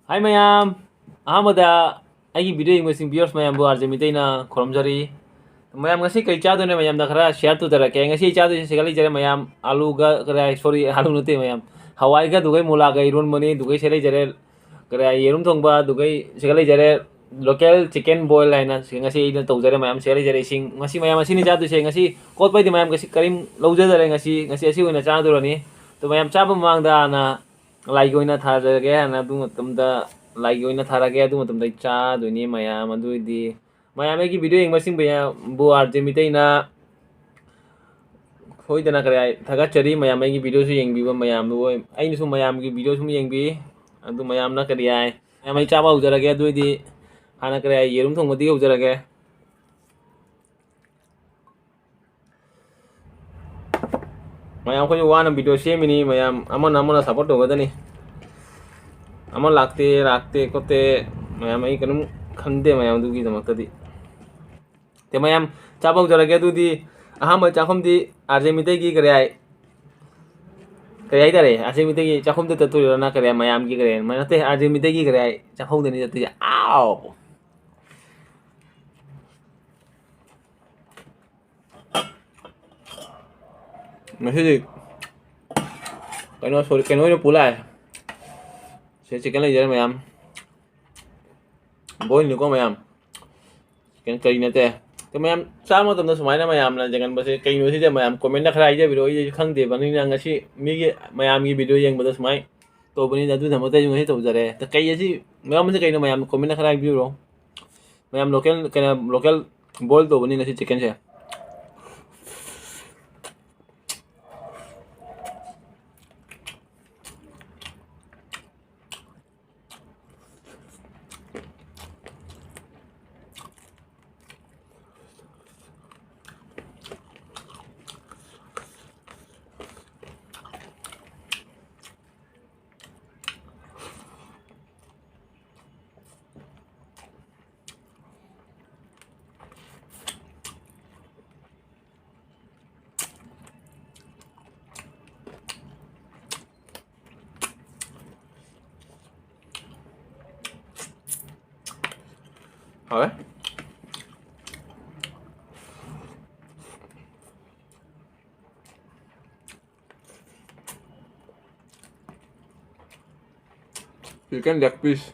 Hai mayam, Ahmada, aigi video yung masing viewers mayam bu arje mitay na khoromjari. Mayam ngasi kai chado ne mayam dakara share tu tara kaya ngasi chado sekali jare mayam alu ga kaya sorry alu nute mayam. Hawai ga dugai mula ga irun mani dugai sekali jare kaya yerum thong ba dugai sekali jare local chicken boil laina ngasi ina tau jare mayam sekali jare sing ngasi mayam ngasi ni chado se ngasi kot pai di mayam ngasi karim lauja jare ngasi asi wina chado rani. To mayam chaba mang da na like oina tharage na du matamda like oina tharage adu matamda cha duni mayam adu di mayam ki video yeng masing baya bu arje mitay na hoi dana kare thaga chari mayam ki video su yeng bi ba mayam bu ai ni su mayam ki video su yeng bi adu mayam na kare ai mayam ai cha ba ujarage adu di hana kare ai yerum thong mati ujarage mayam ko wana video same ni mayam amon support hoga dani amon lakte kote mayam ai kanum khande mayam du gi damakadi te mayam chaba ujarage adu di aham chakhom di arje mitay ki kare ai kare ai dare arje mitay ki chakhom de tatu na kare mayam ki kare manate arje mitay ki kare ai chakhom de ni tatu aw masih kano sorry kano ini pula saya chicken lagi jare mayam boy ni ko mayam chicken kari nate तो ma'am चाम मतलब सुमाइना ma'am ना जगन बसे कई no से ma'am comment खरा आइजे video ये खंग दे बनी ना ngasi मिगे मैम की वीडियो यंग बदस सुमाइ तो बनी ना दु धमते जो है तो जरे तो कई ऐसी मैम से कई नो मैम कमेंट खरा वीडियो मैम लोकल बोल तो बनी nasi चिकन से Oke. Chicken leg piece.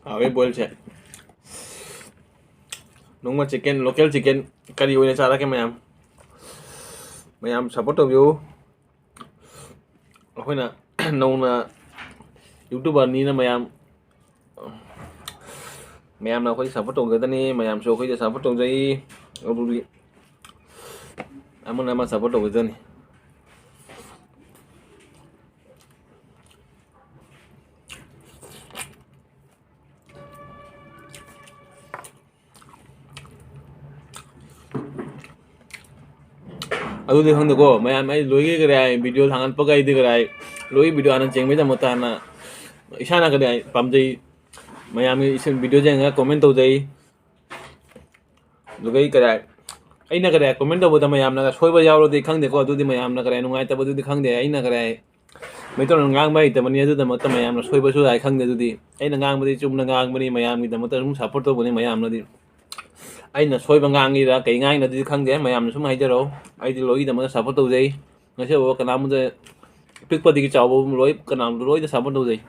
Awe boil છે nungma chicken local chicken kari oine chara ke mayam support of you hoina nongna यूट्यूबरनीना मैम अखोई सपोर्ट तौगदनी मैम सो अखोई सपोर्ट तौजई अदुगी अमन सपोर्ट तौगदनी अदुदी खंदको मैम आई लोई कराय वीडियो थांगन पगाई दे कराय लोई वीडियो आना चेंग में मत आना इशाना कराय पामजई मैम इस वीडियो जेंगा कमेंट तौजई दुगई कराय अइना कराय कमेंट तौबदा मैम ना सोइबा यावरोदि खंगदेको अदुदी मैम ना कराय नुंगाइतबदुदी खंगदे अइना कराय मैतोन ngang bai tamani adu damat mayam na soiba su ai khangde dudi aina ngang badi chumna ngang bani mayam gi damat sum support to bani mayam na di aina soiba ngang gi ra kai ngang na di khangde mayam na sum hai jaro ai di loi damat support to jai ngase bo kanam de pik pa di gi chaw bo loi kanam loi da support to jai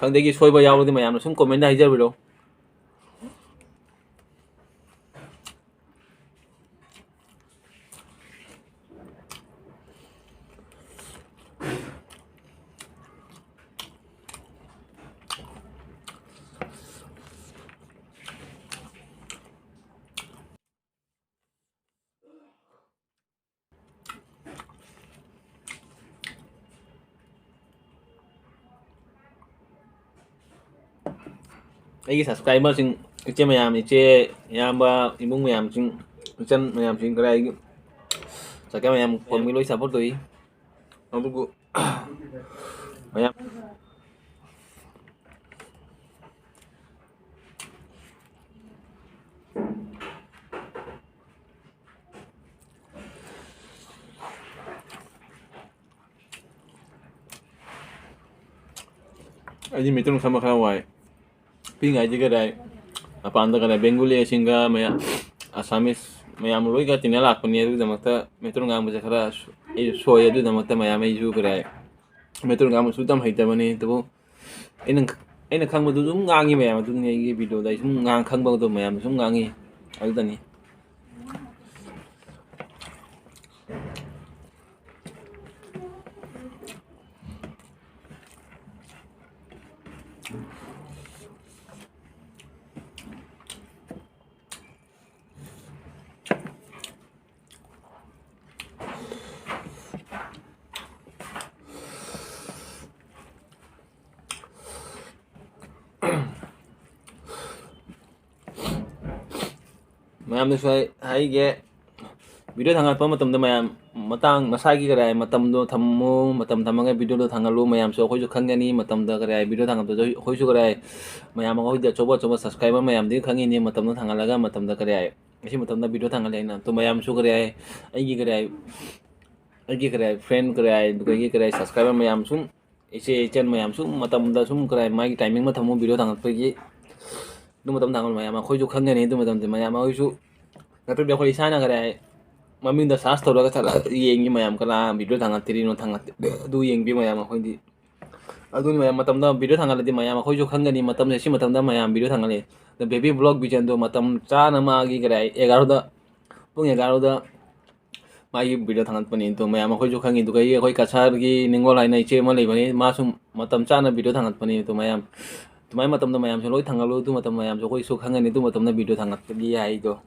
khangde gi soiba yaw di mayam na sum comment hai jar biro ai subscriber sing iche mayam iche yamba imung mayam sing chan mayam sing krai sa mayam kon mi loi support toi adugo mayam ai mitun sama khawai pingai ji kadai apanda kadai bengali singa maya asamis mayam loi ga tinala akni adu damakta metro ngam baja khara ei soya adu damakta mayam ei ju kadai metro ngam su tam haita bani to aina khang badu zum ngangi mayam adu ni gi video dai sum ngang khang ba do mayam sum ngangi adu dani mayam na sai hai ge video thangal pa matam da mayam matang masai gi kadai matam do thammu matam thamaga video do thangalu mayam so khoi ju khangani matam da kadai video thangam to khoi su kadai mayam khoi da choba subscriber mayam di khangi ni matam da thangalaga matam da kadai isi matam da video thangal na to mayam su kadai ai gi kadai friend kadai du gi kadai subscriber mayam sum ise chen mayam sum matam da sum kadai mai timing ma thamu video thangal pa gi du matam thangal mayam khoi ju khangani du matam de mayam khoi su natu de khoi sana kadai mami da sas tawra ka thala yengi mayam kala video thangat tiri no thangat du yeng bi mayam khoi di adu mayam matam da video thangal di mayam khoi ju khangani matam se si matam da mayam video thangal the baby vlog bi chen do matam cha na ma gi kadai 11 da pung 11 da mai video thangat pani to mayam khoi ju khangi du kai khoi kasar gi ningol hai nai che ma lei bani ma sum matam cha na video thangat pani to mayam tumai matam da mayam se loi thangalu du matam mayam so khoi su khangani du matam da video thangat gi hai do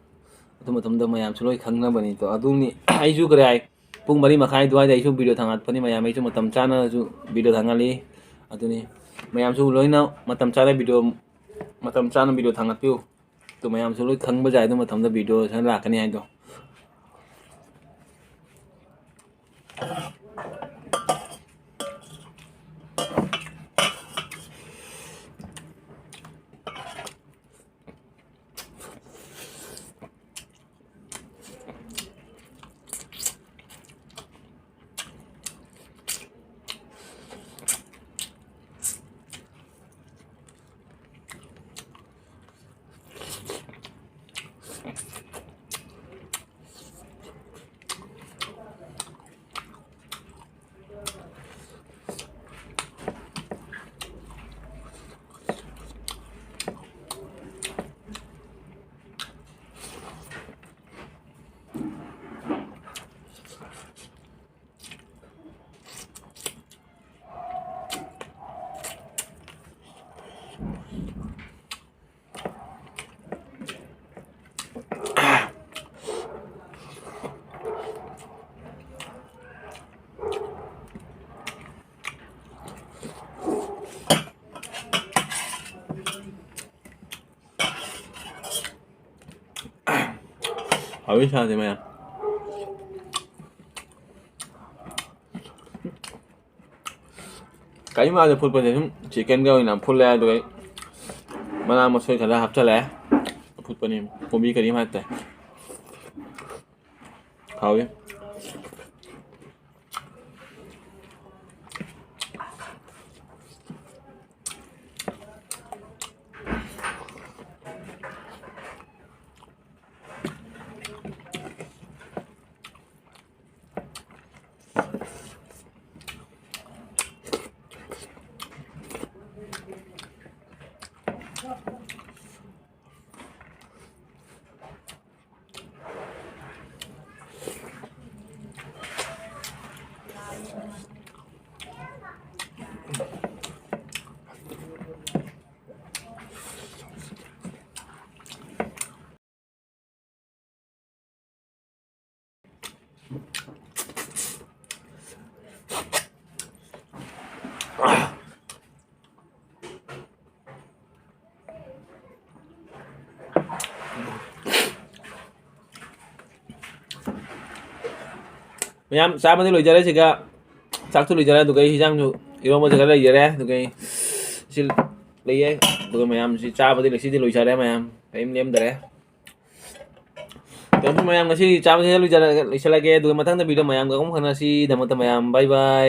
tu matam da mayam se loi khangna bani to aduni ai ju krai pung mari makhai duai dai su video thangat pani mayam ai su matam cha na su video thangali aduni mayam su loi na matam cha na video thangat piu to mayam su loi khang ba jai du matam da video san la kani ai do 하위 사세요. cái mà được phun vào thì chỉ cần gọi là phun le rồi mà làm một số cái là hấp cho lẽ phun vào thìผมมีcáiนี้มาแต่เขาเนี่ยMa'am, sao mà tôi lùi ra đấy chị cả? Sao tôi lùi ra đây tụi cái hilang tụi, yêu mà chị cái này giờ đấy tụi cái xin lấy ấy tụi cái ma'am si sao mà tôi lùi ra đấy ma'am, em ném đấy. Tapi ma'am ngasih sao mà tôi lùi ra lagi tụi cái mà thằng video ma'am cũng không ngasih, dapat ma'am, bye bye.